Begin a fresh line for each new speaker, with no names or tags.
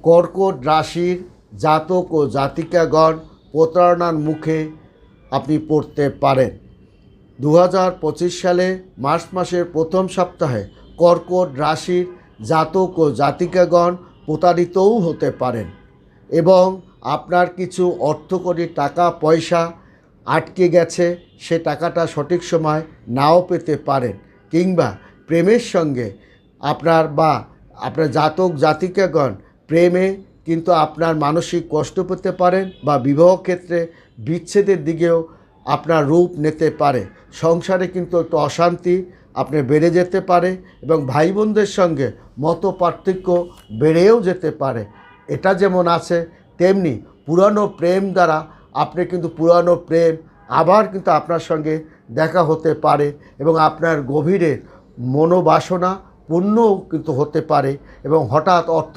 কর্কট রাশির জাতক ও জাতিকাগণ প্রতারণার মুখে আপনি পড়তে পারেন। 2025 সালে মার্চ মাসের প্রথম সপ্তাহে কর্কট রাশির জাতক ও জাতিকাগণ প্রতারিতও হতে পারেন এবং আপনার কিছু অর্থকরী টাকা পয়সা আটকে গেছে, সে টাকাটা সঠিক সময় নাও পেতে পারেন, কিংবা প্রেমের সঙ্গে আপনার জাতক জাতিকাগণ প্রেমে কিন্তু আপনার মানসিক কষ্ট পেতে পারেন বা বিবাহ ক্ষেত্রে বিচ্ছেদের দিকেও আপনার রূপ নিতে পারে। সংসারে কিন্তু একটু অশান্তি আপনার বেড়ে যেতে পারে এবং ভাই বোনদের সঙ্গে মত পার্থক্য বেড়েও যেতে পারে। এটা যেমন আছে তেমনি পুরানো প্রেম দ্বারা আপনি কিন্তু পুরানো প্রেম আবার কিন্তু আপনার সঙ্গে দেখা হতে পারে এবং আপনার গভীরে মনোবাসনা পূর্ণও কিন্তু হতে পারে এবং হঠাৎ অর্থ